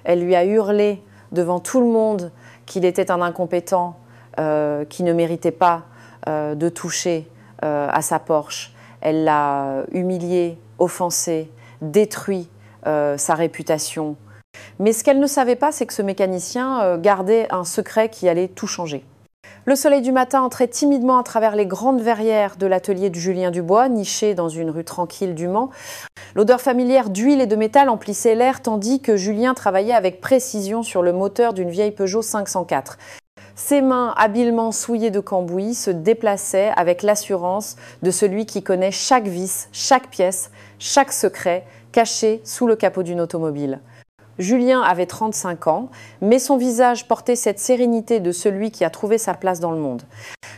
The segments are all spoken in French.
Elle lui a hurlé devant tout le monde qu'il était un incompétent, qui ne méritait pas de toucher à sa Porsche. Elle l'a humilié, offensé, détruit sa réputation. Mais ce qu'elle ne savait pas, c'est que ce mécanicien gardait un secret qui allait tout changer. Le soleil du matin entrait timidement à travers les grandes verrières de l'atelier de Julien Dubois, niché dans une rue tranquille du Mans. L'odeur familière d'huile et de métal emplissait l'air tandis que Julien travaillait avec précision sur le moteur d'une vieille Peugeot 504. Ses mains habilement souillées de cambouis se déplaçaient avec l'assurance de celui qui connaît chaque vis, chaque pièce, chaque secret caché sous le capot d'une automobile. Julien avait 35 ans, mais son visage portait cette sérénité de celui qui a trouvé sa place dans le monde.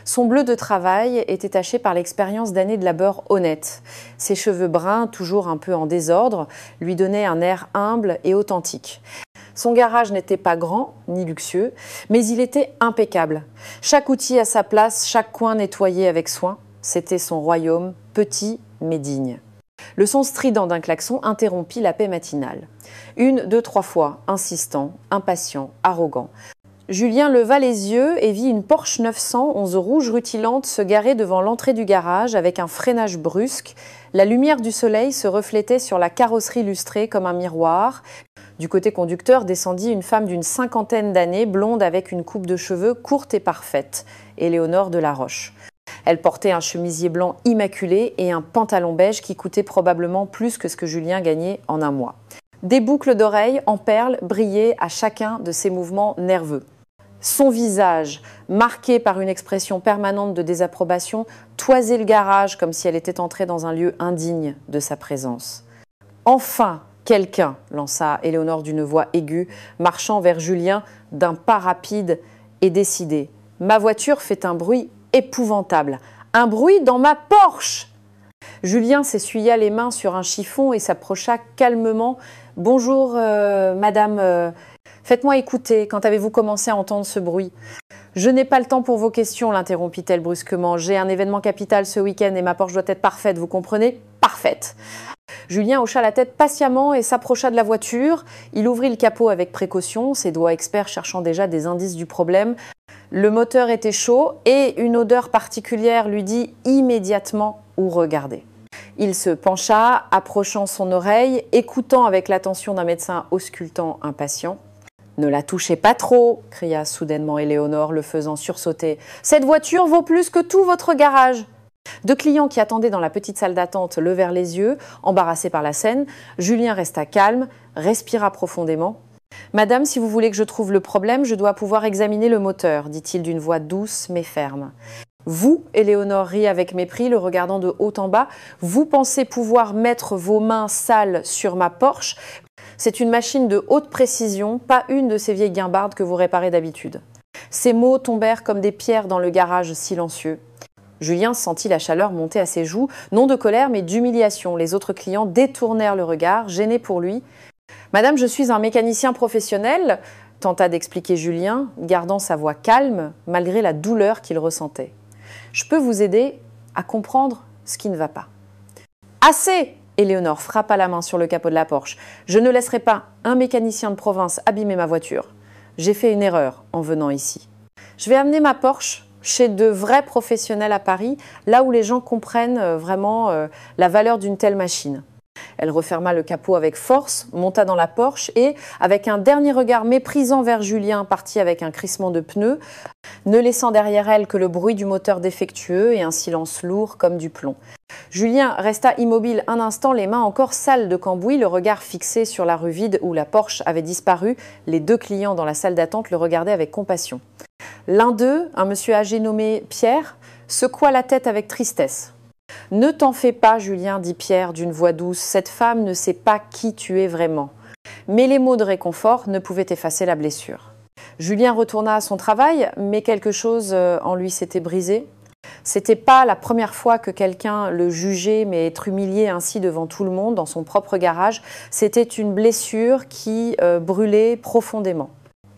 Son bleu de travail était taché par l'expérience d'années de labeur honnête. Ses cheveux bruns, toujours un peu en désordre, lui donnaient un air humble et authentique. Son garage n'était pas grand ni luxueux, mais il était impeccable. Chaque outil à sa place, chaque coin nettoyé avec soin. C'était son royaume, petit mais digne. Le son strident d'un klaxon interrompit la paix matinale. 1, 2, 3 fois, insistant, impatient, arrogant. Julien leva les yeux et vit une Porsche 911 rouge rutilante se garer devant l'entrée du garage avec un freinage brusque. La lumière du soleil se reflétait sur la carrosserie lustrée comme un miroir. Du côté conducteur descendit une femme d'une 50aine d'années, blonde avec une coupe de cheveux courte et parfaite, Éléonore de la Roche. Elle portait un chemisier blanc immaculé et un pantalon beige qui coûtait probablement plus que ce que Julien gagnait en un mois. Des boucles d'oreilles en perles brillaient à chacun de ses mouvements nerveux. Son visage, marqué par une expression permanente de désapprobation, toisait le garage comme si elle était entrée dans un lieu indigne de sa présence. « Enfin, quelqu'un !» lança Éléonore d'une voix aiguë, marchant vers Julien d'un pas rapide et décidé. « Ma voiture fait un bruit épouvantable. Un bruit dans ma Porsche !» Julien s'essuya les mains sur un chiffon et s'approcha calmement. « Bonjour, madame. Faites-moi écouter. Quand avez-vous commencé à entendre ce bruit ?»« Je n'ai pas le temps pour vos questions, l'interrompit-elle brusquement. J'ai un événement capital ce week-end et ma Porsche doit être parfaite, vous comprenez ? Parfaite. » Julien hocha la tête patiemment et s'approcha de la voiture. Il ouvrit le capot avec précaution, ses doigts experts cherchant déjà des indices du problème. Le moteur était chaud et une odeur particulière lui dit immédiatement où regarder. Il se pencha, approchant son oreille, écoutant avec l'attention d'un médecin auscultant un patient. « Ne la touchez pas trop !» cria soudainement Éléonore, le faisant sursauter. « Cette voiture vaut plus que tout votre garage !» Deux clients qui attendaient dans la petite salle d'attente levèrent les yeux, embarrassés par la scène. Julien resta calme, respira profondément. « Madame, si vous voulez que je trouve le problème, je dois pouvoir examiner le moteur, dit-il d'une voix douce mais ferme. Vous, Éléonore rit avec mépris, le regardant de haut en bas, vous pensez pouvoir mettre vos mains sales sur ma Porsche. C'est une machine de haute précision, pas une de ces vieilles guimbardes que vous réparez d'habitude. » Ces mots tombèrent comme des pierres dans le garage silencieux. Julien sentit la chaleur monter à ses joues, non de colère mais d'humiliation. Les autres clients détournèrent le regard, gênés pour lui. « Madame, je suis un mécanicien professionnel », tenta d'expliquer Julien, gardant sa voix calme malgré la douleur qu'il ressentait. « Je peux vous aider à comprendre ce qui ne va pas. »« Assez !» Éléonore frappa la main sur le capot de la Porsche. « Je ne laisserai pas un mécanicien de province abîmer ma voiture. J'ai fait une erreur en venant ici. Je vais amener ma Porsche chez de vrais professionnels à Paris, là où les gens comprennent vraiment la valeur d'une telle machine. » Elle referma le capot avec force, monta dans la Porsche et, avec un dernier regard méprisant vers Julien, partit avec un crissement de pneus, ne laissant derrière elle que le bruit du moteur défectueux et un silence lourd comme du plomb. Julien resta immobile un instant, les mains encore sales de cambouis, le regard fixé sur la rue vide où la Porsche avait disparu. Les deux clients dans la salle d'attente le regardaient avec compassion. L'un d'eux, un monsieur âgé nommé Pierre, secoua la tête avec tristesse. « Ne t'en fais pas, Julien, dit Pierre d'une voix douce, cette femme ne sait pas qui tu es vraiment. » Mais les mots de réconfort ne pouvaient effacer la blessure. Julien retourna à son travail, mais quelque chose en lui s'était brisé. C'était pas la première fois que quelqu'un le jugeait, mais être humilié ainsi devant tout le monde dans son propre garage, c'était une blessure qui brûlait profondément.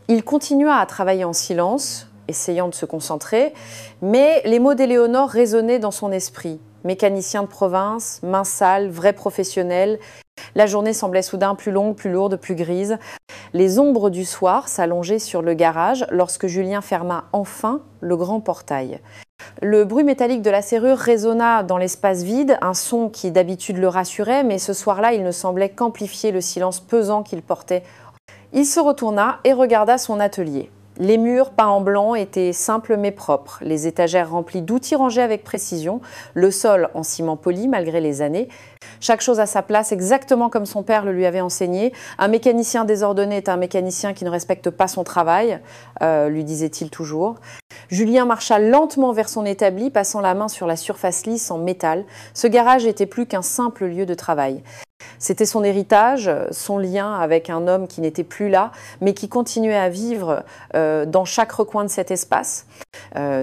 Il continua à travailler en silence, essayant de se concentrer, mais les mots d'Éléonore résonnaient dans son esprit. Mécanicien de province, main sale, vrai professionnel. La journée semblait soudain plus longue, plus lourde, plus grise. Les ombres du soir s'allongeaient sur le garage lorsque Julien ferma enfin le grand portail. Le bruit métallique de la serrure résonna dans l'espace vide, un son qui d'habitude le rassurait, mais ce soir-là, il ne semblait qu'amplifier le silence pesant qu'il portait. Il se retourna et regarda son atelier. Les murs peints en blanc étaient simples mais propres, les étagères remplies d'outils rangés avec précision, le sol en ciment poli malgré les années. Chaque chose à sa place, exactement comme son père le lui avait enseigné. Un mécanicien désordonné est un mécanicien qui ne respecte pas son travail, lui disait-il toujours. Julien marcha lentement vers son établi, passant la main sur la surface lisse en métal. Ce garage était plus qu'un simple lieu de travail. C'était son héritage, son lien avec un homme qui n'était plus là, mais qui continuait à vivre dans chaque recoin de cet espace.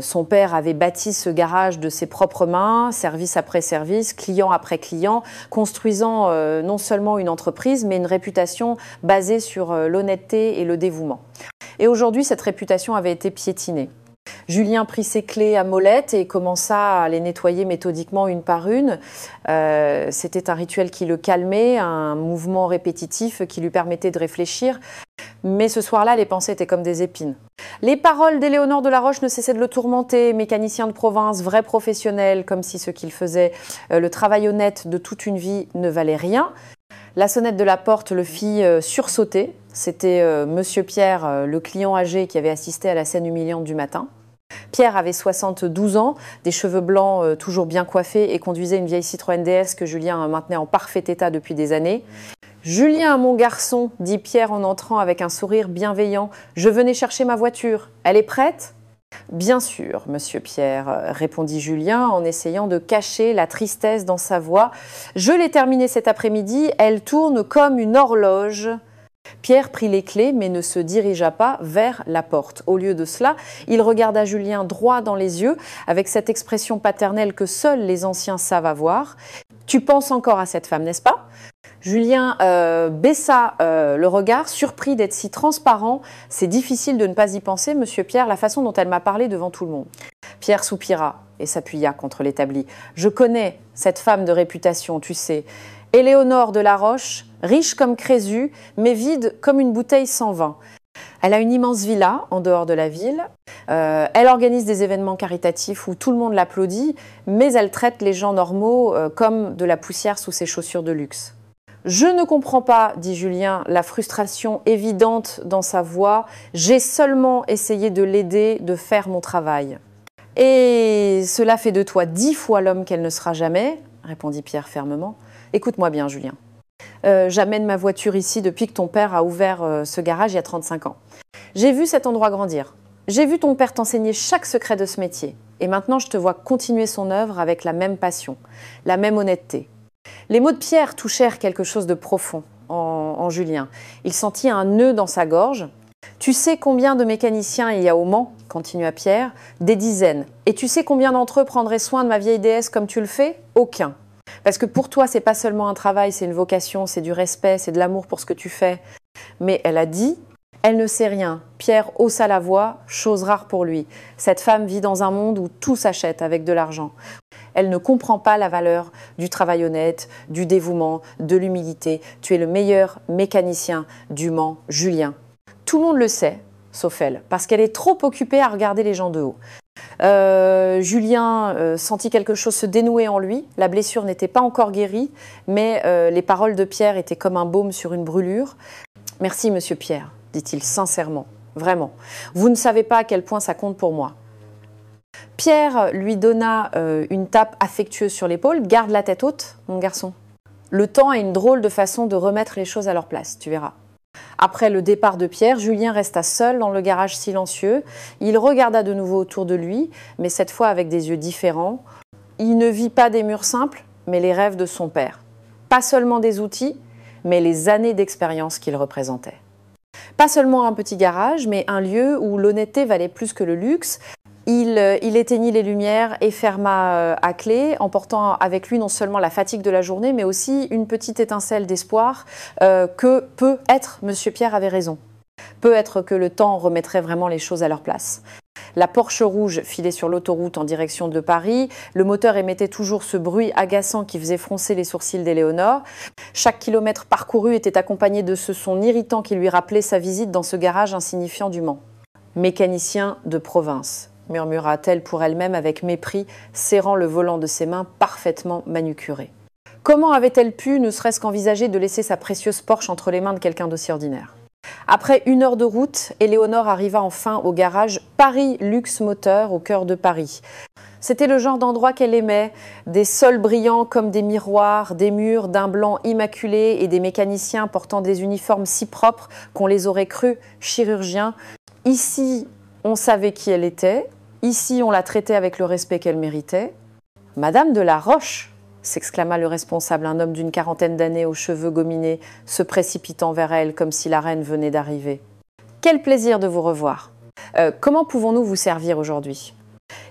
Son père avait bâti ce garage de ses propres mains, service après service, client après client, construisant non seulement une entreprise, mais une réputation basée sur l'honnêteté et le dévouement. Et aujourd'hui, cette réputation avait été piétinée. Julien prit ses clés à molette et commença à les nettoyer méthodiquement une par une. C'était un rituel qui le calmait, un mouvement répétitif qui lui permettait de réfléchir. Mais ce soir-là, les pensées étaient comme des épines. Les paroles d'Éléonore de la Roche ne cessaient de le tourmenter. Mécanicien de province, vrai professionnel, comme si ce qu'il faisait, le travail honnête de toute une vie, ne valait rien. La sonnette de la porte le fit sursauter. C'était Monsieur Pierre, le client âgé qui avait assisté à la scène humiliante du matin. Pierre avait 72 ans, des cheveux blancs toujours bien coiffés et conduisait une vieille Citroën DS que Julien maintenait en parfait état depuis des années. « Julien, mon garçon, dit Pierre en entrant avec un sourire bienveillant, je venais chercher ma voiture. Elle est prête ?» « Bien sûr, monsieur Pierre, répondit Julien en essayant de cacher la tristesse dans sa voix. Je l'ai terminée cet après-midi, elle tourne comme une horloge. Pierre prit les clés mais ne se dirigea pas vers la porte. Au lieu de cela, il regarda Julien droit dans les yeux avec cette expression paternelle que seuls les anciens savent avoir. « Tu penses encore à cette femme, n'est-ce pas ?» Julien baissa le regard, surpris d'être si transparent. « C'est difficile de ne pas y penser, monsieur Pierre, la façon dont elle m'a parlé devant tout le monde. » Pierre soupira et s'appuya contre l'établi. « Je connais cette femme de réputation, tu sais. Éléonore de la Roche, riche comme Crésus, mais vide comme une bouteille sans vin. Elle a une immense villa en dehors de la ville. Elle organise des événements caritatifs où tout le monde l'applaudit, mais elle traite les gens normaux comme de la poussière sous ses chaussures de luxe. » « Je ne comprends pas, dit Julien, la frustration évidente dans sa voix. J'ai seulement essayé de l'aider, de faire mon travail. »« Et cela fait de toi 10 fois l'homme qu'elle ne sera jamais, répondit Pierre fermement. Écoute-moi bien, Julien. J'amène ma voiture ici depuis que ton père a ouvert ce garage il y a 35 ans. J'ai vu cet endroit grandir. J'ai vu ton père t'enseigner chaque secret de ce métier. Et maintenant, je te vois continuer son œuvre avec la même passion, la même honnêteté. » Les mots de Pierre touchèrent quelque chose de profond en Julien. Il sentit un nœud dans sa gorge. « Tu sais combien de mécaniciens il y a au Mans ?» continua Pierre. « Des dizaines. Et tu sais combien d'entre eux prendraient soin de ma vieille déesse comme tu le fais ? Aucun. Parce que pour toi, c'est pas seulement un travail, c'est une vocation, c'est du respect, c'est de l'amour pour ce que tu fais. » Mais elle a dit « Elle ne sait rien. » Pierre haussa la voix, chose rare pour lui. Cette femme vit dans un monde où tout s'achète avec de l'argent. Elle ne comprend pas la valeur du travail honnête, du dévouement, de l'humilité. Tu es le meilleur mécanicien du Mans, Julien. Tout le monde le sait, sauf elle, parce qu'elle est trop occupée à regarder les gens de haut. Julien sentit quelque chose se dénouer en lui. La blessure n'était pas encore guérie, mais les paroles de Pierre étaient comme un baume sur une brûlure. « Merci, monsieur Pierre, dit-il sincèrement, vraiment. Vous ne savez pas à quel point ça compte pour moi. » Pierre lui donna une tape affectueuse sur l'épaule. « Garde la tête haute, mon garçon. Le temps a une drôle de façon de remettre les choses à leur place, tu verras. » Après le départ de Pierre, Julien resta seul dans le garage silencieux. Il regarda de nouveau autour de lui, mais cette fois avec des yeux différents. Il ne vit pas des murs simples, mais les rêves de son père. Pas seulement des outils, mais les années d'expérience qu'il représentait. Pas seulement un petit garage, mais un lieu où l'honnêteté valait plus que le luxe. Il éteignit les lumières et ferma à clé, emportant avec lui non seulement la fatigue de la journée, mais aussi une petite étincelle d'espoir que peut-être Monsieur Pierre avait raison. Peut-être que le temps remettrait vraiment les choses à leur place. La Porsche rouge filait sur l'autoroute en direction de Paris. Le moteur émettait toujours ce bruit agaçant qui faisait froncer les sourcils d'Éléonore. Chaque kilomètre parcouru était accompagné de ce son irritant qui lui rappelait sa visite dans ce garage insignifiant du Mans. « Mécanicien de province », murmura-t-elle pour elle-même avec mépris, serrant le volant de ses mains parfaitement manucurées. Comment avait-elle pu, ne serait-ce qu'envisager de laisser sa précieuse Porsche entre les mains de quelqu'un d'aussi ordinaire? Après 1 heure de route, Éléonore arriva enfin au garage Paris Luxe Moteur au cœur de Paris. C'était le genre d'endroit qu'elle aimait, des sols brillants comme des miroirs, des murs d'un blanc immaculé et des mécaniciens portant des uniformes si propres qu'on les aurait crus chirurgiens. Ici, on savait qui elle était, ici on la traitait avec le respect qu'elle méritait. « Madame de la Roche !» s'exclama le responsable, un homme d'une 40aine d'années aux cheveux gominés, se précipitant vers elle comme si la reine venait d'arriver. « Quel plaisir de vous revoir. Comment pouvons-nous vous servir aujourd'hui ?»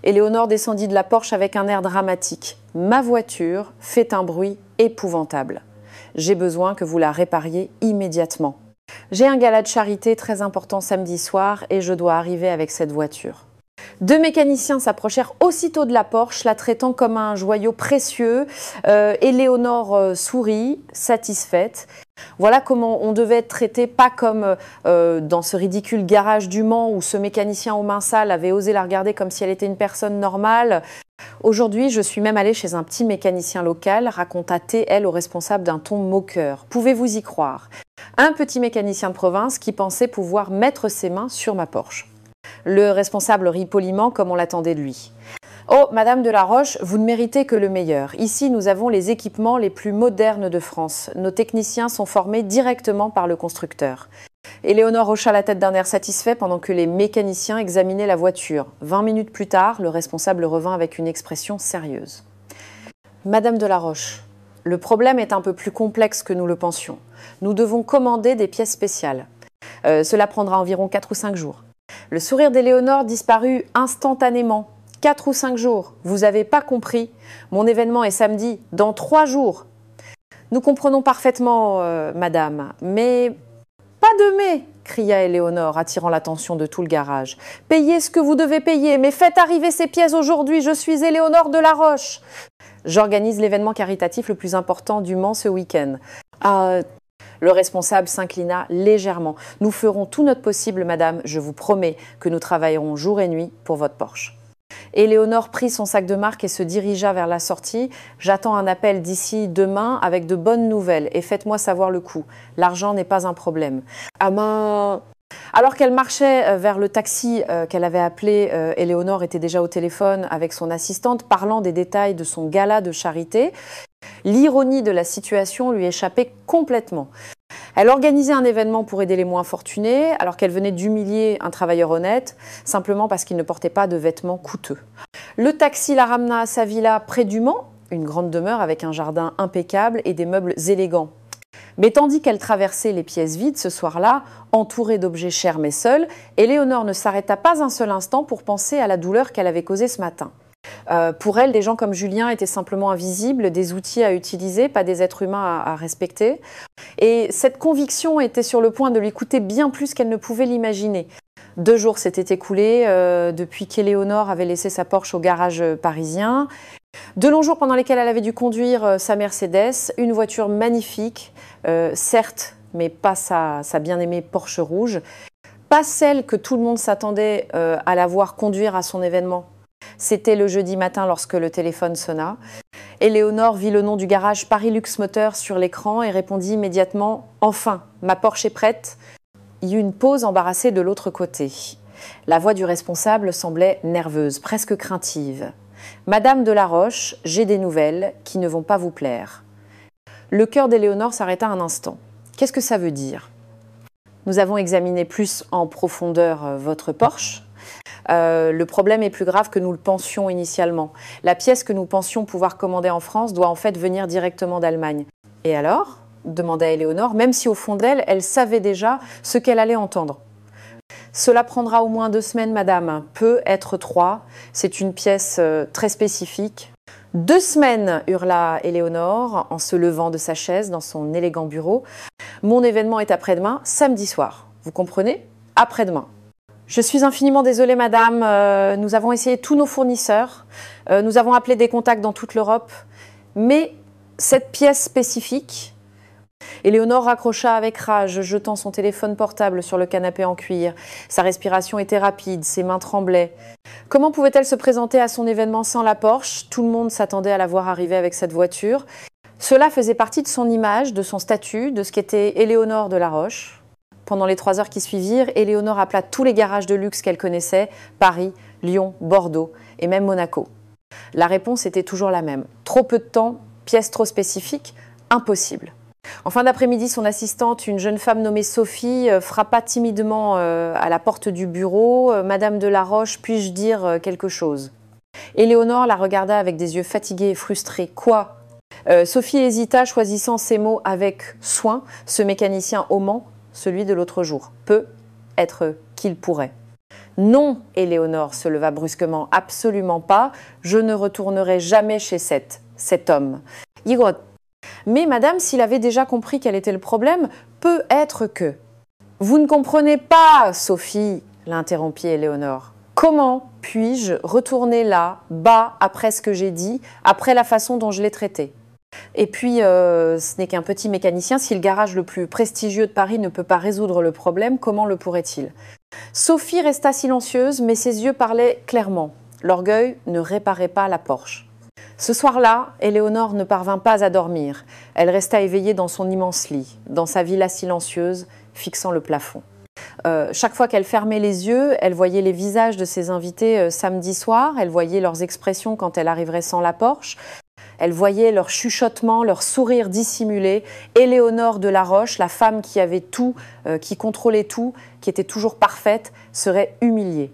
Éléonore descendit de la Porsche avec un air dramatique. « Ma voiture fait un bruit épouvantable. J'ai besoin que vous la répariez immédiatement. J'ai un gala de charité très important samedi soir et je dois arriver avec cette voiture. » 2 mécaniciens s'approchèrent aussitôt de la Porsche, la traitant comme un joyau précieux. Éléonore sourit, satisfaite. Voilà comment on devait être traité, pas comme dans ce ridicule garage du Mans où ce mécanicien aux mains sales avait osé la regarder comme si elle était une personne normale. Aujourd'hui, je suis même allée chez un petit mécanicien local, raconta T.L. au responsable d'un ton moqueur. Pouvez-vous y croire? Un petit mécanicien de province qui pensait pouvoir mettre ses mains sur ma Porsche. Le responsable rit poliment comme on l'attendait de lui. « Oh, Madame de la Roche, vous ne méritez que le meilleur. Ici, nous avons les équipements les plus modernes de France. Nos techniciens sont formés directement par le constructeur. » Éléonore hocha la tête d'un air satisfait pendant que les mécaniciens examinaient la voiture. 20 minutes plus tard, le responsable revint avec une expression sérieuse. « Madame de la Roche, le problème est un peu plus complexe que nous le pensions. Nous devons commander des pièces spéciales. Cela prendra environ 4 ou 5 jours. » Le sourire d'Éléonore disparut instantanément. 4 ou 5 jours, vous n'avez pas compris. Mon événement est samedi, dans 3 jours. Nous comprenons parfaitement, madame, mais pas de mais, cria Éléonore, attirant l'attention de tout le garage. Payez ce que vous devez payer, mais faites arriver ces pièces aujourd'hui, je suis Éléonore de la Roche. J'organise l'événement caritatif le plus important du Mans ce week-end. Le responsable s'inclina légèrement. « Nous ferons tout notre possible, madame. Je vous promets que nous travaillerons jour et nuit pour votre Porsche. » Éléonore prit son sac de marque et se dirigea vers la sortie. « J'attends un appel d'ici demain avec de bonnes nouvelles et faites-moi savoir le coût. L'argent n'est pas un problème. » Ah ben... Alors qu'elle marchait vers le taxi qu'elle avait appelé, Éléonore était déjà au téléphone avec son assistante, parlant des détails de son gala de charité. L'ironie de la situation lui échappait complètement. Elle organisait un événement pour aider les moins fortunés, alors qu'elle venait d'humilier un travailleur honnête, simplement parce qu'il ne portait pas de vêtements coûteux. Le taxi la ramena à sa villa près du Mans, une grande demeure avec un jardin impeccable et des meubles élégants. Mais tandis qu'elle traversait les pièces vides ce soir-là, entourée d'objets chers mais seule, Éléonore ne s'arrêta pas un seul instant pour penser à la douleur qu'elle avait causée ce matin. Pour elle, des gens comme Julien étaient simplement invisibles, des outils à utiliser, pas des êtres humains à respecter. Et cette conviction était sur le point de lui coûter bien plus qu'elle ne pouvait l'imaginer. 2 jours s'étaient écoulés depuis qu'Éléonore avait laissé sa Porsche au garage parisien. 2 longs jours pendant lesquels elle avait dû conduire sa Mercedes, une voiture magnifique, certes, mais pas sa bien-aimée Porsche rouge. Pas celle que tout le monde s'attendait à la voir conduire à son événement. C'était le jeudi matin lorsque le téléphone sonna. Éléonore vit le nom du garage Paris Luxe Moteur sur l'écran et répondit immédiatement « Enfin, ma Porsche est prête !» Il y eut une pause embarrassée de l'autre côté. La voix du responsable semblait nerveuse, presque craintive. « Madame de la Roche, j'ai des nouvelles qui ne vont pas vous plaire. » Le cœur d'Éléonore s'arrêta un instant. « Qu'est-ce que ça veut dire ? » « Nous avons examiné plus en profondeur votre Porsche. Le problème est plus grave que nous le pensions initialement. La pièce que nous pensions pouvoir commander en France doit en fait venir directement d'Allemagne. »« Et alors ?» demanda Éléonore, même si au fond d'elle, elle savait déjà ce qu'elle allait entendre. « Cela prendra au moins 2 semaines, madame, peut être 3. C'est une pièce très spécifique. » 2 semaines, hurla Éléonore en se levant de sa chaise dans son élégant bureau. « Mon événement est après-demain, samedi soir. Vous comprenez ? Après-demain. » Je suis infiniment désolée, madame. Nous avons essayé tous nos fournisseurs. Nous avons appelé des contacts dans toute l'Europe. Mais cette pièce spécifique... Éléonore raccrocha avec rage, jetant son téléphone portable sur le canapé en cuir. Sa respiration était rapide, ses mains tremblaient. Comment pouvait-elle se présenter à son événement sans la Porsche? Tout le monde s'attendait à la voir arriver avec cette voiture. Cela faisait partie de son image, de son statut, de ce qu'était Éléonore de la Roche. Pendant les 3 heures qui suivirent, Éléonore appela tous les garages de luxe qu'elle connaissait, Paris, Lyon, Bordeaux et même Monaco. La réponse était toujours la même. Trop peu de temps, pièce trop spécifique, impossible. En fin d'après-midi, son assistante, une jeune femme nommée Sophie, frappa timidement à la porte du bureau. « Madame de la Roche, puis-je dire quelque chose ?» Éléonore la regarda avec des yeux fatigués et frustrés. « Quoi ?» Sophie hésita, choisissant ces mots avec soin, ce mécanicien au Mans, celui de l'autre jour. Peut être qu'il pourrait. « Non !» Éléonore se leva brusquement. « Absolument pas. Je ne retournerai jamais chez cet homme. » Mais madame, s'il avait déjà compris quel était le problème, peut être que... Vous ne comprenez pas, Sophie, l'interrompit Éléonore. Comment puis-je retourner là, bas, après ce que j'ai dit, après la façon dont je l'ai traité? Et puis, ce n'est qu'un petit mécanicien. Si le garage le plus prestigieux de Paris ne peut pas résoudre le problème, comment le pourrait-il? Sophie resta silencieuse, mais ses yeux parlaient clairement. L'orgueil ne réparait pas la Porsche. Ce soir-là, Éléonore ne parvint pas à dormir. Elle resta éveillée dans son immense lit, dans sa villa silencieuse, fixant le plafond. Chaque fois qu'elle fermait les yeux, elle voyait les visages de ses invités samedi soir, elle voyait leurs expressions quand elle arriverait sans la Porsche, elle voyait leurs chuchotements, leurs sourires dissimulés. Éléonore de la Roche, la femme qui avait tout, qui contrôlait tout, qui était toujours parfaite, serait humiliée.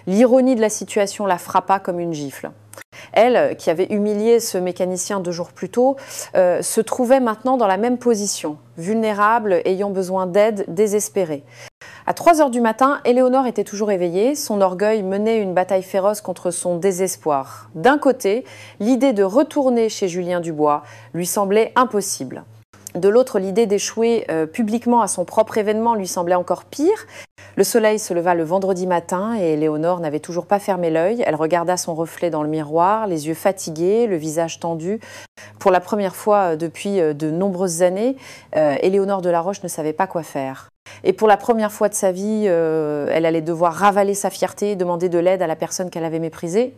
L'ironie de la situation la frappa comme une gifle. Elle, qui avait humilié ce mécanicien 2 jours plus tôt, se trouvait maintenant dans la même position, vulnérable, ayant besoin d'aide, désespérée. À 3 heures du matin, Éléonore était toujours éveillée. Son orgueil menait une bataille féroce contre son désespoir. D'un côté, l'idée de retourner chez Julien Dubois lui semblait impossible. De l'autre, l'idée d'échouer publiquement à son propre événement lui semblait encore pire. Le soleil se leva le vendredi matin et Éléonore n'avait toujours pas fermé l'œil. Elle regarda son reflet dans le miroir, les yeux fatigués, le visage tendu. Pour la première fois depuis de nombreuses années, Éléonore de la Roche ne savait pas quoi faire. Et pour la première fois de sa vie, elle allait devoir ravaler sa fierté, demander de l'aide à la personne qu'elle avait méprisée.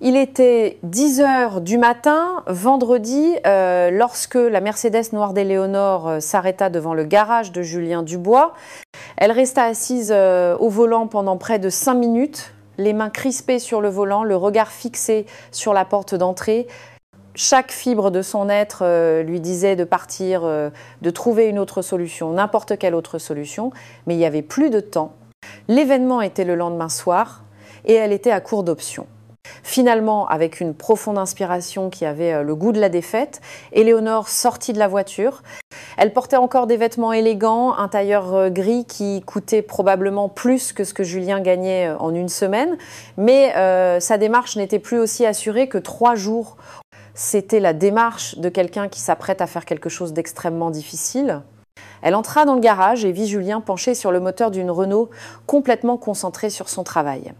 Il était 10 heures du matin, vendredi, lorsque la Mercedes noire d'Éléonore s'arrêta devant le garage de Julien Dubois. Elle resta assise au volant pendant près de 5 minutes, les mains crispées sur le volant, le regard fixé sur la porte d'entrée. Chaque fibre de son être lui disait de partir, de trouver une autre solution, n'importe quelle autre solution, mais il n'y avait plus de temps. L'événement était le lendemain soir et elle était à court d'options. Finalement, avec une profonde inspiration qui avait le goût de la défaite, Éléonore sortit de la voiture. Elle portait encore des vêtements élégants, un tailleur gris qui coûtait probablement plus que ce que Julien gagnait en une semaine, mais sa démarche n'était plus aussi assurée que 3 jours. C'était la démarche de quelqu'un qui s'apprête à faire quelque chose d'extrêmement difficile. Elle entra dans le garage et vit Julien penché sur le moteur d'une Renault, complètement concentré sur son travail.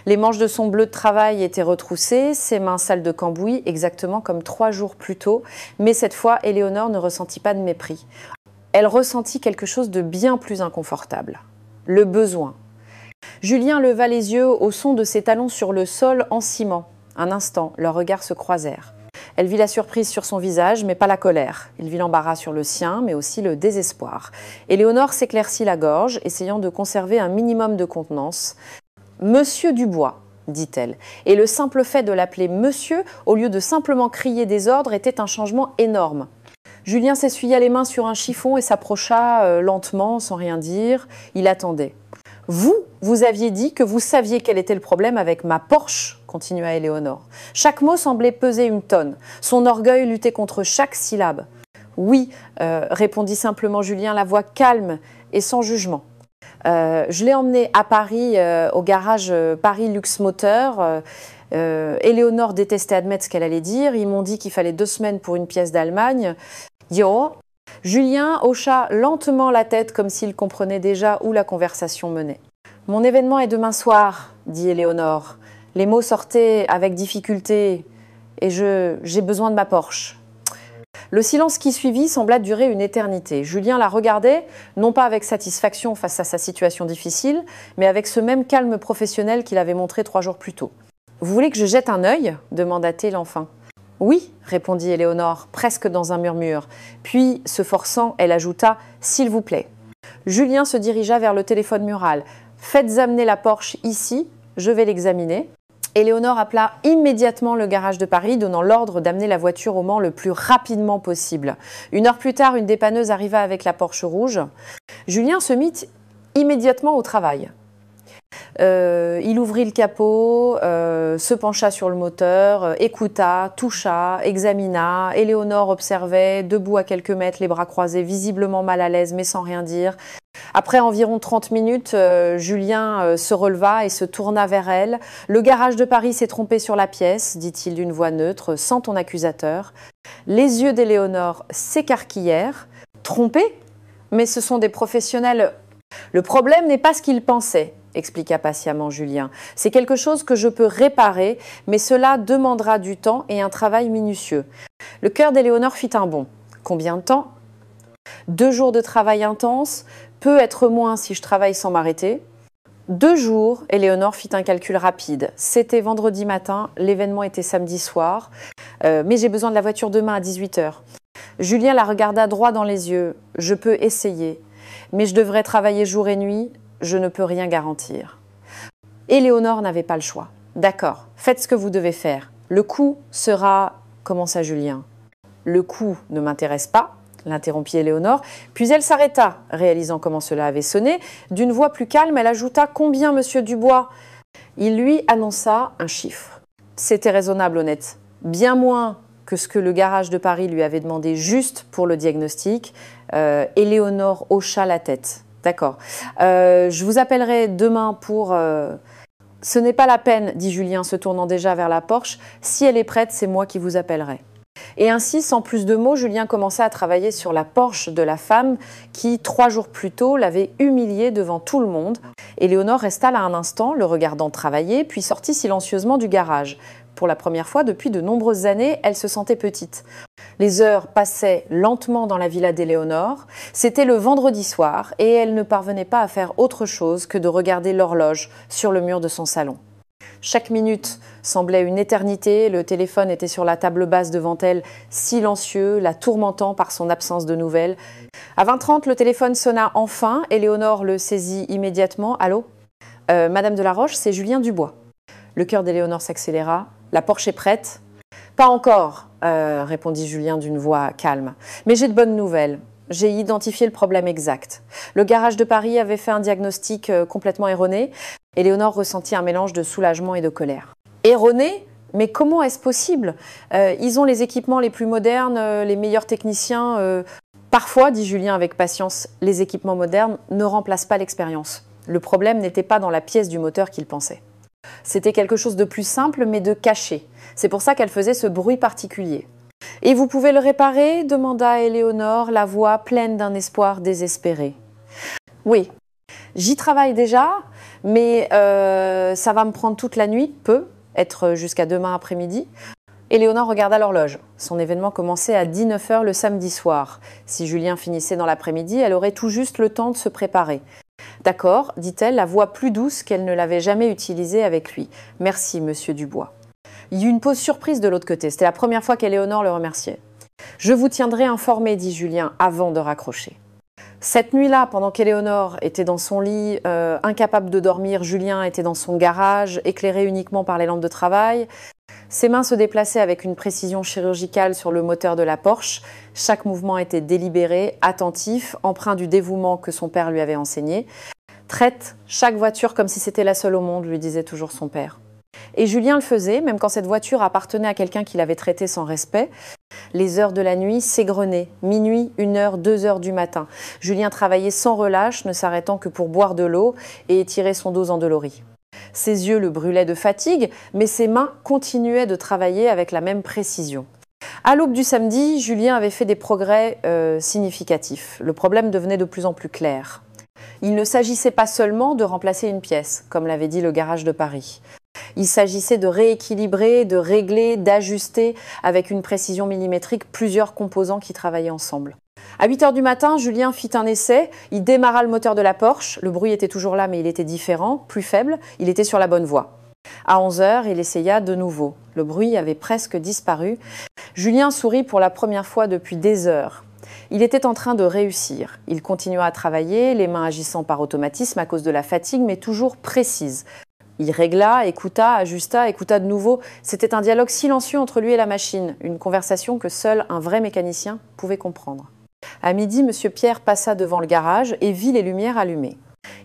Les manches de son bleu de travail étaient retroussées, ses mains sales de cambouis, exactement comme 3 jours plus tôt. Mais cette fois, Éléonore ne ressentit pas de mépris. Elle ressentit quelque chose de bien plus inconfortable. Le besoin. Julien leva les yeux au son de ses talons sur le sol en ciment. Un instant, leurs regards se croisèrent. Elle vit la surprise sur son visage, mais pas la colère. Il vit l'embarras sur le sien, mais aussi le désespoir. Éléonore s'éclaircit la gorge, essayant de conserver un minimum de contenance. « Monsieur Dubois », dit-elle. Et le simple fait de l'appeler « monsieur » au lieu de simplement crier des ordres était un changement énorme. Julien s'essuya les mains sur un chiffon et s'approcha lentement, sans rien dire. Il attendait. « Vous aviez dit que vous saviez quel était le problème avec ma Porsche », continua Éléonore. Chaque mot semblait peser une tonne. Son orgueil luttait contre chaque syllabe. « Oui », répondit simplement Julien, la voix calme et sans jugement. Je l'ai emmené à Paris, au garage Paris Luxe Moteur. Éléonore détestait admettre ce qu'elle allait dire. Ils m'ont dit qu'il fallait 2 semaines pour une pièce d'Allemagne. Yo. Julien hocha lentement la tête comme s'il comprenait déjà où la conversation menait. Mon événement est demain soir, dit Éléonore. Les mots sortaient avec difficulté et j'ai besoin de ma Porsche. Le silence qui suivit sembla durer une éternité. Julien la regardait, non pas avec satisfaction face à sa situation difficile, mais avec ce même calme professionnel qu'il avait montré 3 jours plus tôt. « Vous voulez que je jette un œil » demanda-t-il enfin. « Oui » répondit Éléonore, presque dans un murmure. Puis, se forçant, elle ajouta « S'il vous plaît ». Julien se dirigea vers le téléphone mural. « Faites amener la Porsche ici, je vais l'examiner. » Éléonore appela immédiatement le garage de Paris, donnant l'ordre d'amener la voiture au Mans le plus rapidement possible. 1 heure plus tard, une dépanneuse arriva avec la Porsche rouge. Julien se mit immédiatement au travail. Il ouvrit le capot, se pencha sur le moteur, écouta, toucha, examina. Éléonore observait, debout à quelques mètres, les bras croisés, visiblement mal à l'aise, mais sans rien dire. Après environ 30 minutes, Julien se releva et se tourna vers elle. « Le garage de Paris s'est trompé sur la pièce, dit-il d'une voix neutre, sans ton accusateur. » Les yeux d'Éléonore s'écarquillèrent. « Trompé ? Mais ce sont des professionnels. » « Le problème n'est pas ce qu'ils pensaient, » expliqua patiemment Julien. « C'est quelque chose que je peux réparer, mais cela demandera du temps et un travail minutieux. » Le cœur d'Éléonore fit un bond. « Combien de temps ? 2 jours de travail intense, peut être moins si je travaille sans m'arrêter. » 2 jours, Éléonore fit un calcul rapide. C'était vendredi matin, l'événement était samedi soir, mais j'ai besoin de la voiture demain à 18h. Julien la regarda droit dans les yeux. « Je peux essayer, mais je devrais travailler jour et nuit, je ne peux rien garantir. » Éléonore n'avait pas le choix. « D'accord, faites ce que vous devez faire. Le coût sera... » commença Julien. « Le coût ne m'intéresse pas. » l'interrompit Éléonore, puis elle s'arrêta, réalisant comment cela avait sonné. D'une voix plus calme, elle ajouta « Combien, monsieur Dubois ?» Il lui annonça un chiffre. C'était raisonnable, honnête. Bien moins que ce que le garage de Paris lui avait demandé juste pour le diagnostic. Éléonore hocha la tête. « D'accord. Je vous appellerai demain pour... » Ce n'est pas la peine, dit Julien, se tournant déjà vers la Porsche. Si elle est prête, c'est moi qui vous appellerai. Et ainsi, sans plus de mots, Julien commença à travailler sur la Porsche de la femme qui, 3 jours plus tôt, l'avait humilié devant tout le monde. Éléonore resta là un instant, le regardant travailler, puis sortit silencieusement du garage. Pour la première fois depuis de nombreuses années, elle se sentait petite. Les heures passaient lentement dans la villa d'Éléonore. C'était le vendredi soir et elle ne parvenait pas à faire autre chose que de regarder l'horloge sur le mur de son salon. Chaque minute semblait une éternité, le téléphone était sur la table basse devant elle, silencieux, la tourmentant par son absence de nouvelles. À 20h30, le téléphone sonna enfin, Éléonore le saisit immédiatement. « Allô ? Madame de la Roche, c'est Julien Dubois. » Le cœur d'Éléonore s'accéléra. « La Porsche est prête ?»« Pas encore, répondit Julien d'une voix calme. « Mais j'ai de bonnes nouvelles. J'ai identifié le problème exact. Le garage de Paris avait fait un diagnostic complètement erroné. » Éléonore ressentit un mélange de soulagement et de colère. « Erroné ? Mais comment est-ce possible ? Ils ont les équipements les plus modernes, les meilleurs techniciens. Parfois, dit Julien avec patience, les équipements modernes ne remplacent pas l'expérience. Le problème n'était pas dans la pièce du moteur qu'il pensait. C'était quelque chose de plus simple, mais de caché. C'est pour ça qu'elle faisait ce bruit particulier. « Et vous pouvez le réparer ?» demanda Éléonore, la voix pleine d'un espoir désespéré. « Oui, j'y travaille déjà, mais ça va me prendre toute la nuit, peut être jusqu'à demain après-midi. » Éléonore regarda l'horloge. Son événement commençait à 19h le samedi soir. Si Julien finissait dans l'après-midi, elle aurait tout juste le temps de se préparer. « D'accord, dit-elle, la voix plus douce qu'elle ne l'avait jamais utilisée avec lui. « Merci, monsieur Dubois. » Il y eut une pause surprise de l'autre côté. C'était la première fois qu'Éléonore le remerciait. « Je vous tiendrai informé, dit Julien, avant de raccrocher. » Cette nuit-là, pendant qu'Éléonore était dans son lit, incapable de dormir, Julien était dans son garage, éclairé uniquement par les lampes de travail. Ses mains se déplaçaient avec une précision chirurgicale sur le moteur de la Porsche. Chaque mouvement était délibéré, attentif, empreint du dévouement que son père lui avait enseigné. « Traite chaque voiture comme si c'était la seule au monde », lui disait toujours son père. Et Julien le faisait, même quand cette voiture appartenait à quelqu'un qui l'avait traité sans respect. Les heures de la nuit s'égrenaient, minuit, 1h, 2h du matin. Julien travaillait sans relâche, ne s'arrêtant que pour boire de l'eau et étirer son dos endolori. Ses yeux le brûlaient de fatigue, mais ses mains continuaient de travailler avec la même précision. À l'aube du samedi, Julien avait fait des progrès significatifs. Le problème devenait de plus en plus clair. Il ne s'agissait pas seulement de remplacer une pièce, comme l'avait dit le garage de Paris. Il s'agissait de rééquilibrer, de régler, d'ajuster avec une précision millimétrique plusieurs composants qui travaillaient ensemble. À 8 h du matin, Julien fit un essai. Il démarra le moteur de la Porsche. Le bruit était toujours là, mais il était différent, plus faible. Il était sur la bonne voie. À 11 h, il essaya de nouveau. Le bruit avait presque disparu. Julien sourit pour la première fois depuis des heures. Il était en train de réussir. Il continua à travailler, les mains agissant par automatisme à cause de la fatigue, mais toujours précises. Il régla, écouta, ajusta, écouta de nouveau. C'était un dialogue silencieux entre lui et la machine, une conversation que seul un vrai mécanicien pouvait comprendre. À midi, M. Pierre passa devant le garage et vit les lumières allumées.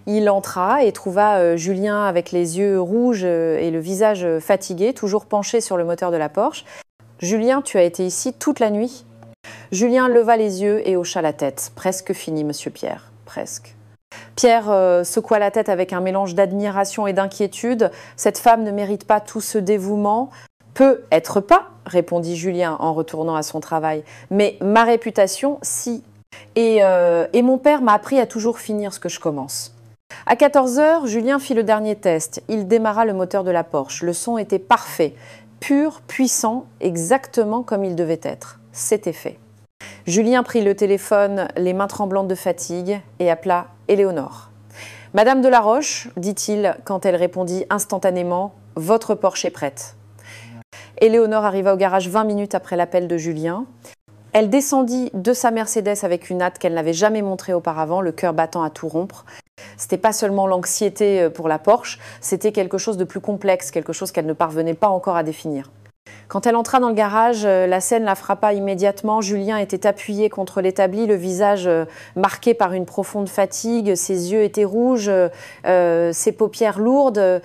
Il entra et trouva Julien avec les yeux rouges et le visage fatigué, toujours penché sur le moteur de la Porsche. « Julien, tu as été ici toute la nuit ?» Julien leva les yeux et hocha la tête. « Presque fini, monsieur Pierre, presque. » Pierre secoua la tête avec un mélange d'admiration et d'inquiétude. « Cette femme ne mérite pas tout ce dévouement. »« Peut-être pas, » répondit Julien en retournant à son travail. « Mais ma réputation, si. Et mon père m'a appris à toujours finir ce que je commence. » À 14 h, Julien fit le dernier test. Il démarra le moteur de la Porsche. Le son était parfait, pur, puissant, exactement comme il devait être. C'était fait. Julien prit le téléphone, les mains tremblantes de fatigue, et appela Éléonore. « Madame de la Roche, dit-il quand elle répondit instantanément, « votre Porsche est prête. » Éléonore arriva au garage 20 minutes après l'appel de Julien. Elle descendit de sa Mercedes avec une hâte qu'elle n'avait jamais montrée auparavant, le cœur battant à tout rompre. C'était pas seulement l'anxiété pour la Porsche, c'était quelque chose de plus complexe, quelque chose qu'elle ne parvenait pas encore à définir. Quand elle entra dans le garage, la scène la frappa immédiatement. Julien était appuyé contre l'établi, le visage marqué par une profonde fatigue, ses yeux étaient rouges, ses paupières lourdes.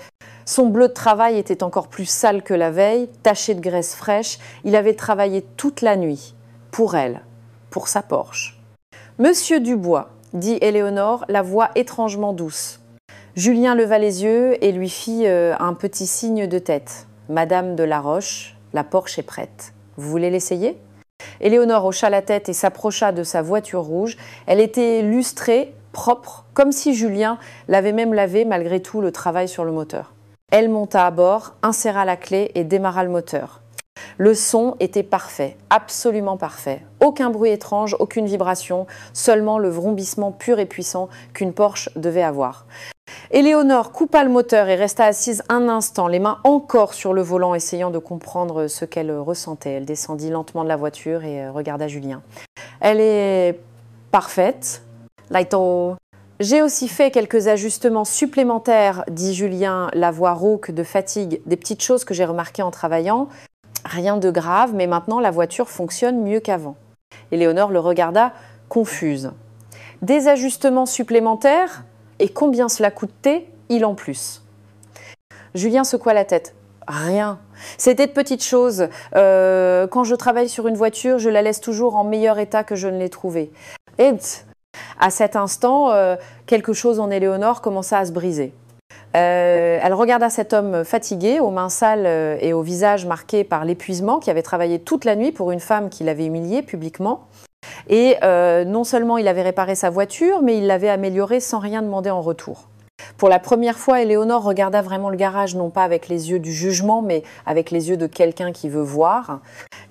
Son bleu de travail était encore plus sale que la veille, taché de graisse fraîche. Il avait travaillé toute la nuit, pour elle, pour sa Porsche. « Monsieur Dubois », dit Éléonore, la voix étrangement douce. Julien leva les yeux et lui fit un petit signe de tête. « Madame de la Roche, la Porsche est prête. Vous voulez l'essayer ?» Éléonore hocha la tête et s'approcha de sa voiture rouge. Elle était lustrée, propre, comme si Julien l'avait même lavée malgré tout le travail sur le moteur. Elle monta à bord, inséra la clé et démarra le moteur. Le son était parfait, absolument parfait. Aucun bruit étrange, aucune vibration, seulement le vrombissement pur et puissant qu'une Porsche devait avoir. Éléonore coupa le moteur et resta assise un instant, les mains encore sur le volant, essayant de comprendre ce qu'elle ressentait. Elle descendit lentement de la voiture et regarda Julien. « Elle est parfaite. Laito. J'ai aussi fait quelques ajustements supplémentaires, dit Julien, la voix rauque de fatigue, des petites choses que j'ai remarquées en travaillant. Rien de grave, mais maintenant la voiture fonctionne mieux qu'avant. » Éléonore le regarda, confuse. « Des ajustements supplémentaires ? Et combien cela coûtait, il en plus ?» Julien secoua la tête. « Rien. C'était de petites choses. Quand je travaille sur une voiture, je la laisse toujours en meilleur état que je ne l'ai trouvée. » Et à cet instant, quelque chose en Éléonore commença à se briser. Elle regarda cet homme fatigué, aux mains sales et au visage marqué par l'épuisement, qui avait travaillé toute la nuit pour une femme qui l'avait humilié publiquement. Et non seulement il avait réparé sa voiture, mais il l'avait améliorée sans rien demander en retour. Pour la première fois, Éléonore regarda vraiment le garage, non pas avec les yeux du jugement, mais avec les yeux de quelqu'un qui veut voir.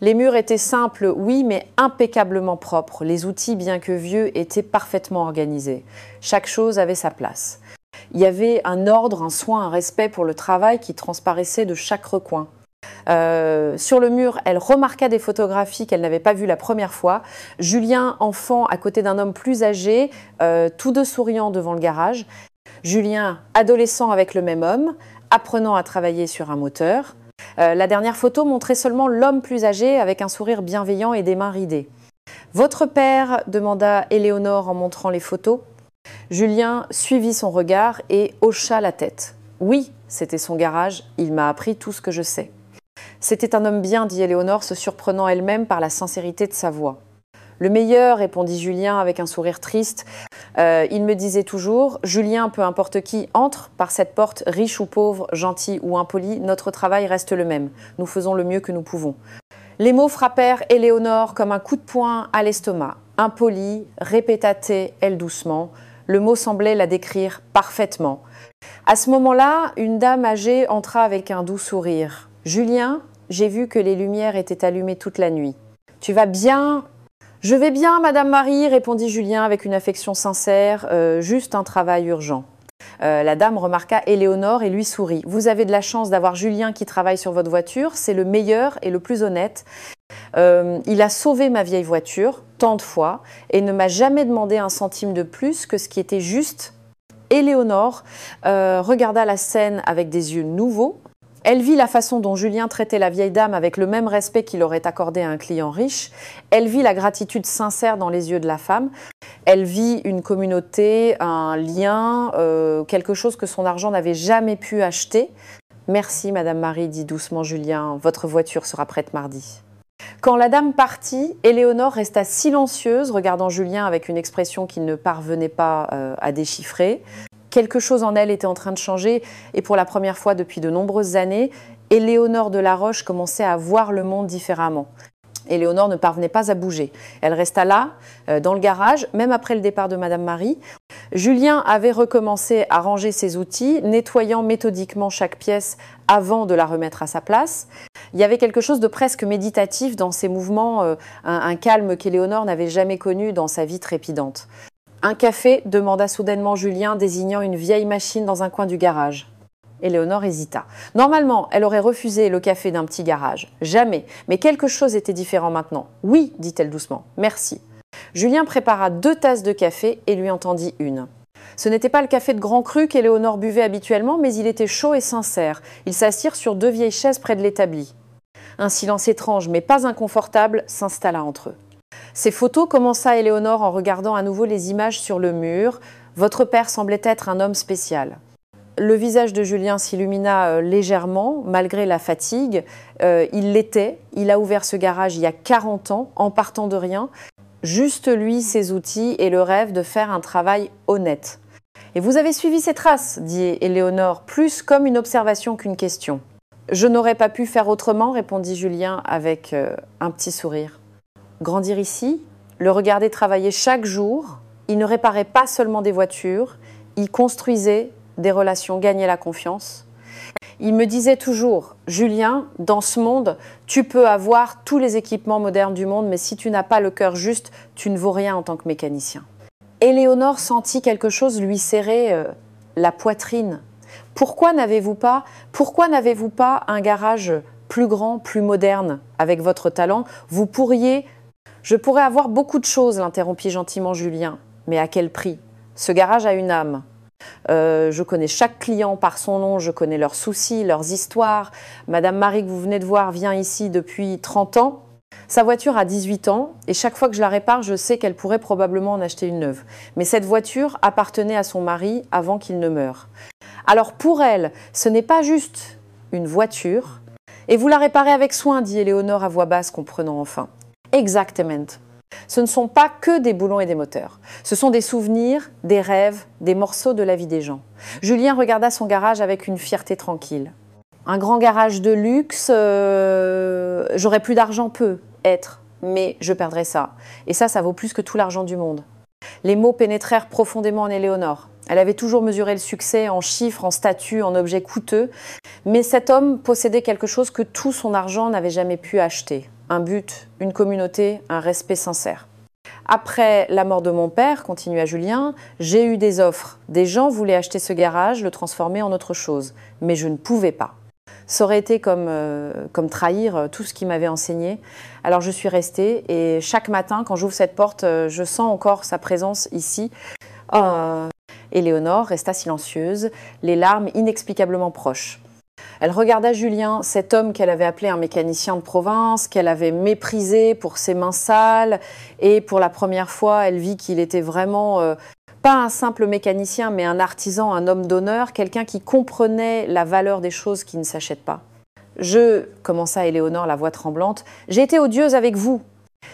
Les murs étaient simples, oui, mais impeccablement propres. Les outils, bien que vieux, étaient parfaitement organisés. Chaque chose avait sa place. Il y avait un ordre, un soin, un respect pour le travail qui transparaissait de chaque recoin. Sur le mur, elle remarqua des photographies qu'elle n'avait pas vues la première fois. Julien, enfant, à côté d'un homme plus âgé, tous deux souriant devant le garage. Julien, adolescent avec le même homme, apprenant à travailler sur un moteur. La dernière photo montrait seulement l'homme plus âgé avec un sourire bienveillant et des mains ridées. « Votre père ?» demanda Éléonore en montrant les photos. Julien suivit son regard et hocha la tête. « Oui, c'était son garage, il m'a appris tout ce que je sais. » C'était un homme bien, dit Éléonore, se surprenant elle-même par la sincérité de sa voix. « Le meilleur, répondit Julien avec un sourire triste. Il me disait toujours, Julien, peu importe qui entre par cette porte, riche ou pauvre, gentil ou impoli, notre travail reste le même. Nous faisons le mieux que nous pouvons. » Les mots frappèrent Éléonore comme un coup de poing à l'estomac. Impoli, répéta-t-elle doucement. Le mot semblait la décrire parfaitement. À ce moment-là, une dame âgée entra avec un doux sourire. « Julien, j'ai vu que les lumières étaient allumées toute la nuit. Tu vas bien ?» « Je vais bien, Madame Marie, répondit Julien avec une affection sincère, juste un travail urgent. La dame remarqua Éléonore et lui sourit. « Vous avez de la chance d'avoir Julien qui travaille sur votre voiture, c'est le meilleur et le plus honnête. Il a sauvé ma vieille voiture tant de fois et ne m'a jamais demandé un centime de plus que ce qui était juste. » Éléonore regarda la scène avec des yeux nouveaux. Elle vit la façon dont Julien traitait la vieille dame avec le même respect qu'il aurait accordé à un client riche. Elle vit la gratitude sincère dans les yeux de la femme. Elle vit une communauté, un lien, quelque chose que son argent n'avait jamais pu acheter. « Merci, Madame Marie, dit doucement Julien, votre voiture sera prête mardi. » Quand la dame partit, Éléonore resta silencieuse, regardant Julien avec une expression qu'il ne parvenait pas à déchiffrer. Quelque chose en elle était en train de changer et pour la première fois depuis de nombreuses années, Éléonore de la Roche commençait à voir le monde différemment. Éléonore ne parvenait pas à bouger. Elle resta là, dans le garage, même après le départ de Madame Marie. Julien avait recommencé à ranger ses outils, nettoyant méthodiquement chaque pièce avant de la remettre à sa place. Il y avait quelque chose de presque méditatif dans ces mouvements, un calme qu'Éléonore n'avait jamais connu dans sa vie trépidante. « Un café » demanda soudainement Julien, désignant une vieille machine dans un coin du garage. Éléonore hésita. Normalement, elle aurait refusé le café d'un petit garage. Jamais. Mais quelque chose était différent maintenant. « Oui » dit-elle doucement. « Merci. » Julien prépara 2 tasses de café et lui en tendit une. Ce n'était pas le café de grand cru qu'Éléonore buvait habituellement, mais il était chaud et sincère. Ils s'assirent sur 2 vieilles chaises près de l'établi. Un silence étrange, mais pas inconfortable, s'installa entre eux. Ces photos, commença Éléonore en regardant à nouveau les images sur le mur. Votre père semblait être un homme spécial. Le visage de Julien s'illumina légèrement, malgré la fatigue. Il l'était. Il a ouvert ce garage il y a 40 ans, en partant de rien. Juste lui, ses outils et le rêve de faire un travail honnête. « Et vous avez suivi ses traces » dit Éléonore, plus comme une observation qu'une question. « Je n'aurais pas pu faire autrement » répondit Julien avec un petit sourire. Grandir ici, le regarder travailler chaque jour, il ne réparait pas seulement des voitures, il construisait des relations, gagnait la confiance. Il me disait toujours, Julien, dans ce monde, tu peux avoir tous les équipements modernes du monde, mais si tu n'as pas le cœur juste, tu ne vaux rien en tant que mécanicien. Éléonore sentit quelque chose lui serrer la poitrine. Pourquoi n'avez-vous pas un garage plus grand, plus moderne avec votre talent? Vous pourriez... Je pourrais avoir beaucoup de choses, l'interrompit gentiment Julien. Mais à quel prix? Ce garage a une âme. Je connais chaque client par son nom, je connais leurs soucis, leurs histoires. Madame Marie que vous venez de voir vient ici depuis 30 ans. Sa voiture a 18 ans et chaque fois que je la répare, je sais qu'elle pourrait probablement en acheter une neuve. Mais cette voiture appartenait à son mari avant qu'il ne meure. Alors pour elle, ce n'est pas juste une voiture. Et vous la réparez avec soin, dit Éléonore à voix basse, comprenant enfin. Exactement. Ce ne sont pas que des boulons et des moteurs. Ce sont des souvenirs, des rêves, des morceaux de la vie des gens. Julien regarda son garage avec une fierté tranquille. Un grand garage de luxe, j'aurais plus d'argent, mais je perdrais ça. Et ça vaut plus que tout l'argent du monde. Les mots pénétrèrent profondément en Éléonore. Elle avait toujours mesuré le succès en chiffres, en statuts, en objets coûteux. Mais cet homme possédait quelque chose que tout son argent n'avait jamais pu acheter. Un but, une communauté, un respect sincère. Après la mort de mon père, continua Julien, j'ai eu des offres. Des gens voulaient acheter ce garage, le transformer en autre chose. Mais je ne pouvais pas. Ça aurait été comme trahir tout ce qu'il m'avait enseigné. Alors je suis restée et chaque matin, quand j'ouvre cette porte, je sens encore sa présence ici. Éléonore resta silencieuse, les larmes inexplicablement proches. Elle regarda Julien, cet homme qu'elle avait appelé un mécanicien de province, qu'elle avait méprisé pour ses mains sales, et pour la première fois, elle vit qu'il était vraiment pas un simple mécanicien, mais un artisan, un homme d'honneur, quelqu'un qui comprenait la valeur des choses qui ne s'achètent pas. Commença Éléonore, la voix tremblante, j'ai été odieuse avec vous.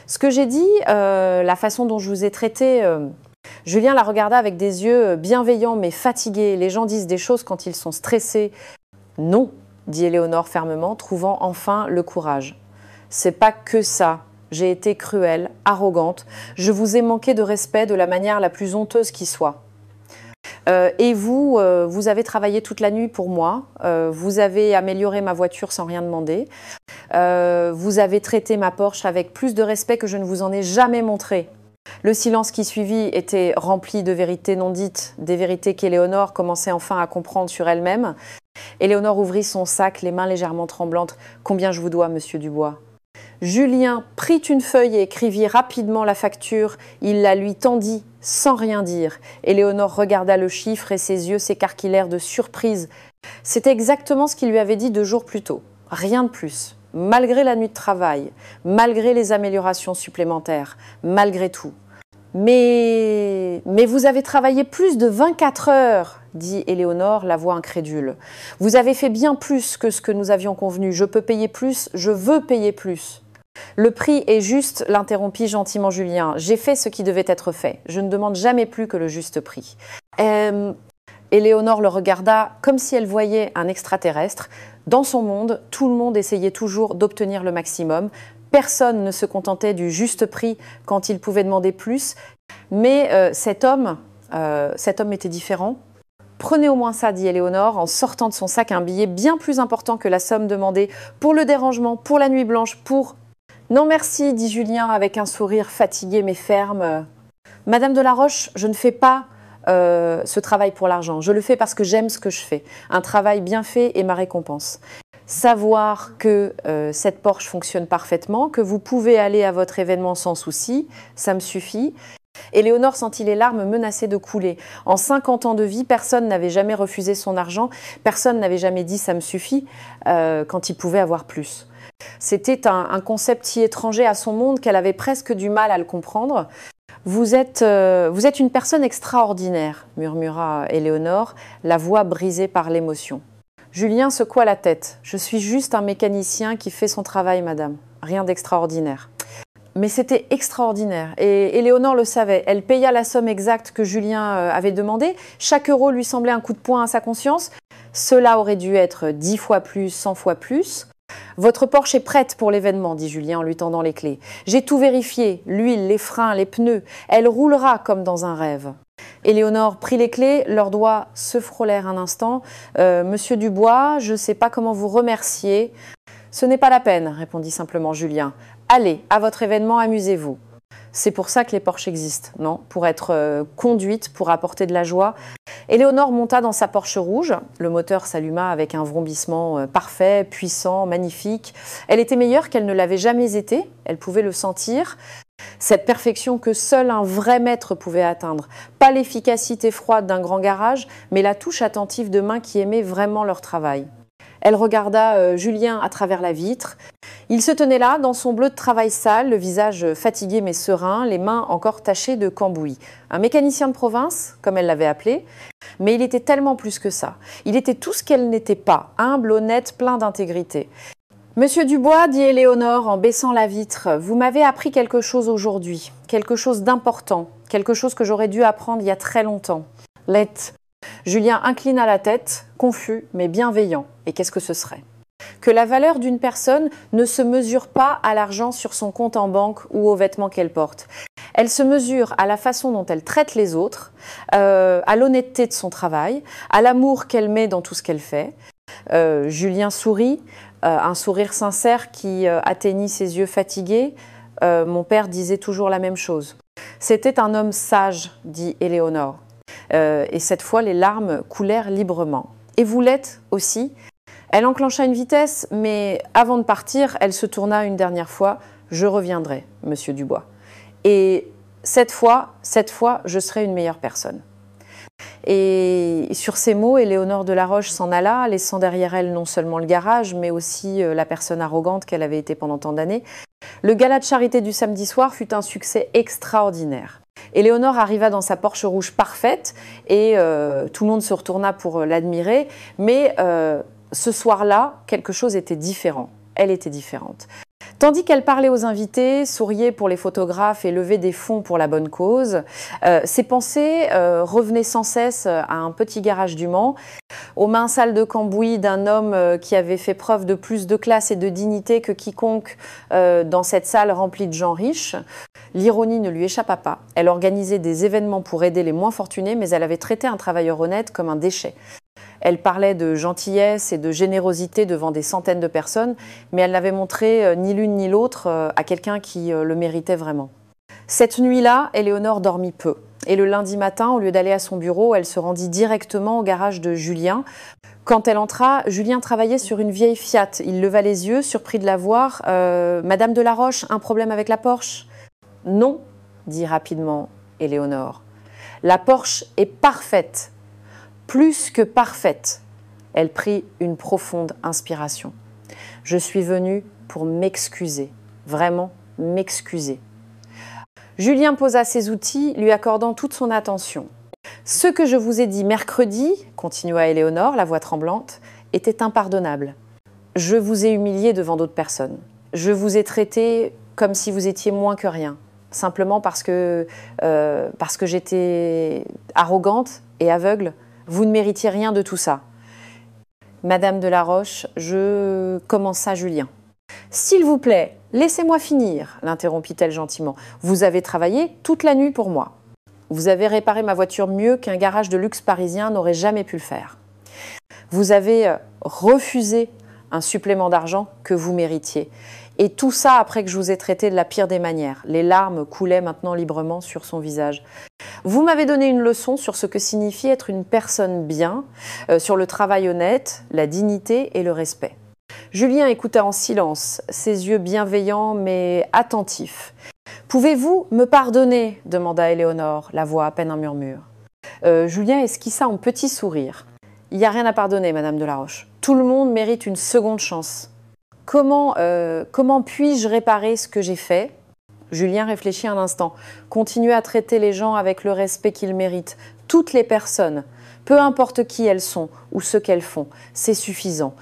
Ce que j'ai dit, la façon dont je vous ai traité... Julien la regarda avec des yeux bienveillants mais fatigués. Les gens disent des choses quand ils sont stressés. Non, dit Éléonore fermement, trouvant enfin le courage. C'est pas que ça. J'ai été cruelle, arrogante. Je vous ai manqué de respect de la manière la plus honteuse qui soit. Et vous, vous avez travaillé toute la nuit pour moi, vous avez amélioré ma voiture sans rien demander, vous avez traité ma Porsche avec plus de respect que je ne vous en ai jamais montré. Le silence qui suivit était rempli de vérités non dites, des vérités qu'Éléonore commençait enfin à comprendre sur elle-même. Éléonore ouvrit son sac, les mains légèrement tremblantes. « Combien je vous dois, monsieur Dubois ?» Julien prit une feuille et écrivit rapidement la facture. Il la lui tendit sans rien dire. Éléonore regarda le chiffre et ses yeux s'écarquillèrent de surprise. C'était exactement ce qu'il lui avait dit 2 jours plus tôt. Rien de plus. Malgré la nuit de travail, malgré les améliorations supplémentaires, malgré tout. Mais vous avez travaillé plus de 24 heures, dit Éléonore, la voix incrédule. Vous avez fait bien plus que ce que nous avions convenu. Je peux payer plus, je veux payer plus. Le prix est juste, l'interrompit gentiment Julien. J'ai fait ce qui devait être fait. Je ne demande jamais plus que le juste prix. Éléonore le regarda comme si elle voyait un extraterrestre. Dans son monde, tout le monde essayait toujours d'obtenir le maximum. Personne ne se contentait du juste prix quand il pouvait demander plus. Mais cet homme était différent. Prenez au moins ça, dit Éléonore, en sortant de son sac un billet bien plus important que la somme demandée pour le dérangement, pour la nuit blanche, pour... Non merci, dit Julien avec un sourire fatigué mais ferme. Madame de la Roche, je ne fais pas ce travail pour l'argent. Je le fais parce que j'aime ce que je fais. Un travail bien fait est ma récompense. Savoir que cette Porsche fonctionne parfaitement, que vous pouvez aller à votre événement sans souci, ça me suffit. Éléonore sentit les larmes menacées de couler. En 50 ans de vie, personne n'avait jamais refusé son argent, personne n'avait jamais dit « ça me suffit » quand il pouvait avoir plus. C'était un concept si étranger à son monde qu'elle avait presque du mal à le comprendre. Vous êtes une personne extraordinaire, murmura Éléonore, la voix brisée par l'émotion. Julien secoua la tête. « Je suis juste un mécanicien qui fait son travail, madame. Rien d'extraordinaire. » Mais c'était extraordinaire et Éléonore le savait. Elle paya la somme exacte que Julien avait demandée. Chaque euro lui semblait un coup de poing à sa conscience. Cela aurait dû être 10 fois plus, 100 fois plus. « Votre Porsche est prête pour l'événement, dit Julien en lui tendant les clés. J'ai tout vérifié, l'huile, les freins, les pneus. Elle roulera comme dans un rêve. » Éléonore prit les clés, leurs doigts se frôlèrent un instant. « Monsieur Dubois, je ne sais pas comment vous remercier. »« Ce n'est pas la peine, répondit simplement Julien. Allez, à votre événement, amusez-vous. » C'est pour ça que les Porsche existent, non? Pour être conduites, pour apporter de la joie. Éléonore monta dans sa Porsche rouge. Le moteur s'alluma avec un vrombissement parfait, puissant, magnifique. Elle était meilleure qu'elle ne l'avait jamais été. Elle pouvait le sentir. Cette perfection que seul un vrai maître pouvait atteindre. Pas l'efficacité froide d'un grand garage, mais la touche attentive de mains qui aimaient vraiment leur travail. Elle regarda Julien à travers la vitre. Il se tenait là, dans son bleu de travail sale, le visage fatigué mais serein, les mains encore tachées de cambouis. Un mécanicien de province, comme elle l'avait appelé, mais il était tellement plus que ça. Il était tout ce qu'elle n'était pas, humble, honnête, plein d'intégrité. « Monsieur Dubois, dit Éléonore en baissant la vitre, vous m'avez appris quelque chose aujourd'hui, quelque chose d'important, quelque chose que j'aurais dû apprendre il y a très longtemps. Let. » Julien inclina la tête, confus mais bienveillant. Et qu'est-ce que ce serait? Que la valeur d'une personne ne se mesure pas à l'argent sur son compte en banque ou aux vêtements qu'elle porte. Elle se mesure à la façon dont elle traite les autres, à l'honnêteté de son travail, à l'amour qu'elle met dans tout ce qu'elle fait. Julien sourit, un sourire sincère qui atteignit ses yeux fatigués. Mon père disait toujours la même chose. C'était un homme sage, dit Éléonore. Et cette fois, les larmes coulèrent librement. Et vous l'êtes aussi. Elle enclencha une vitesse, mais avant de partir, elle se tourna une dernière fois. « Je reviendrai, monsieur Dubois. Et cette fois, je serai une meilleure personne. » Et sur ces mots, Éléonore de la Roche s'en alla, laissant derrière elle non seulement le garage, mais aussi la personne arrogante qu'elle avait été pendant tant d'années. Le gala de charité du samedi soir fut un succès extraordinaire. Éléonore arriva dans sa Porsche rouge parfaite et tout le monde se retourna pour l'admirer, mais ce soir-là, quelque chose était différent. Elle était différente. Tandis qu'elle parlait aux invités, souriait pour les photographes et levait des fonds pour la bonne cause, ses pensées revenaient sans cesse à un petit garage du Mans, aux mains sales de cambouis d'un homme qui avait fait preuve de plus de classe et de dignité que quiconque dans cette salle remplie de gens riches. L'ironie ne lui échappa pas. Elle organisait des événements pour aider les moins fortunés, mais elle avait traité un travailleur honnête comme un déchet. Elle parlait de gentillesse et de générosité devant des centaines de personnes, mais elle n'avait montré ni l'une ni l'autre à quelqu'un qui le méritait vraiment. Cette nuit-là, Éléonore dormit peu. Et le lundi matin, au lieu d'aller à son bureau, elle se rendit directement au garage de Julien. Quand elle entra, Julien travaillait sur une vieille Fiat. Il leva les yeux, surpris de la voir. « Madame de la Roche, un problème avec la Porsche ?»« Non, » dit rapidement Éléonore. « La Porsche est parfaite. Plus que parfaite. » Elle prit une profonde inspiration. « Je suis venue pour m'excuser, vraiment m'excuser. » Julien posa ses outils, lui accordant toute son attention. « Ce que je vous ai dit mercredi, » continua Éléonore, la voix tremblante, « était impardonnable. Je vous ai humilié devant d'autres personnes. Je vous ai traité comme si vous étiez moins que rien, simplement parce que j'étais arrogante et aveugle. Vous ne méritiez rien de tout ça. » Madame de la Roche, commença Julien. « S'il vous plaît, laissez-moi finir, » l'interrompit-elle gentiment. « Vous avez travaillé toute la nuit pour moi. Vous avez réparé ma voiture mieux qu'un garage de luxe parisien n'aurait jamais pu le faire. Vous avez refusé un supplément d'argent que vous méritiez. Et tout ça après que je vous ai traité de la pire des manières. » Les larmes coulaient maintenant librement sur son visage. « Vous m'avez donné une leçon sur ce que signifie être une personne bien, sur le travail honnête, la dignité et le respect. » Julien écouta en silence, ses yeux bienveillants mais attentifs. « Pouvez-vous me pardonner ?» demanda Éléonore, la voix à peine un murmure. Julien esquissa un petit sourire. « Il n'y a rien à pardonner, Madame de la Roche. Tout le monde mérite une seconde chance. Comment puis-je réparer ce que j'ai fait ?» Julien réfléchit un instant. « Continuez à traiter les gens avec le respect qu'ils méritent. Toutes les personnes, peu importe qui elles sont ou ce qu'elles font, c'est suffisant. »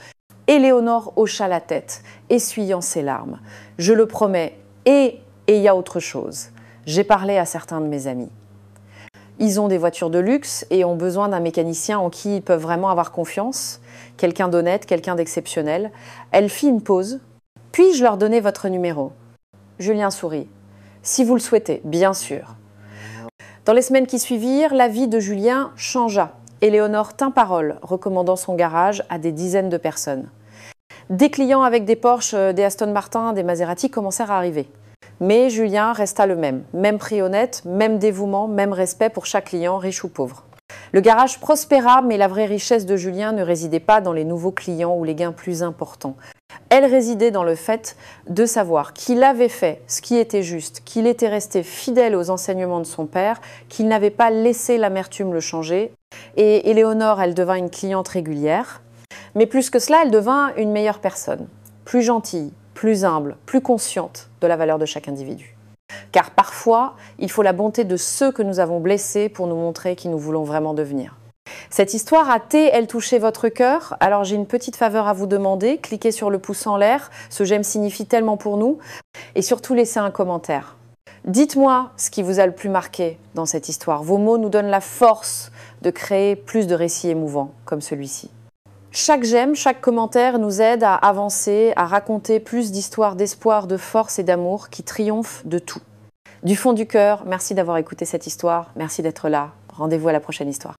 Éléonore hocha la tête, essuyant ses larmes. « Je le promets, et il y a autre chose. J'ai parlé à certains de mes amis. Ils ont des voitures de luxe et ont besoin d'un mécanicien en qui ils peuvent vraiment avoir confiance, quelqu'un d'honnête, quelqu'un d'exceptionnel. » Elle fit une pause. « Puis-je leur donner votre numéro ?» Julien sourit. « Si vous le souhaitez, bien sûr. » Dans les semaines qui suivirent, la vie de Julien changea. Éléonore tint parole, recommandant son garage à des dizaines de personnes. Des clients avec des Porsche, des Aston Martin, des Maserati commencèrent à arriver. Mais Julien resta le même prix honnête, même dévouement, même respect pour chaque client, riche ou pauvre. Le garage prospéra, mais la vraie richesse de Julien ne résidait pas dans les nouveaux clients ou les gains plus importants. Elle résidait dans le fait de savoir qu'il avait fait ce qui était juste, qu'il était resté fidèle aux enseignements de son père, qu'il n'avait pas laissé l'amertume le changer. Et Éléonore, elle devint une cliente régulière. Mais plus que cela, elle devint une meilleure personne, plus gentille, plus humble, plus consciente de la valeur de chaque individu. Car parfois, il faut la bonté de ceux que nous avons blessés pour nous montrer qui nous voulons vraiment devenir. Cette histoire a-t-elle touché votre cœur? Alors j'ai une petite faveur à vous demander, cliquez sur le pouce en l'air, ce j'aime signifie tellement pour nous, et surtout laissez un commentaire. Dites-moi ce qui vous a le plus marqué dans cette histoire. Vos mots nous donnent la force de créer plus de récits émouvants comme celui-ci. Chaque j'aime, chaque commentaire nous aide à avancer, à raconter plus d'histoires d'espoir, de force et d'amour qui triomphent de tout. Du fond du cœur, merci d'avoir écouté cette histoire, merci d'être là. Rendez-vous à la prochaine histoire.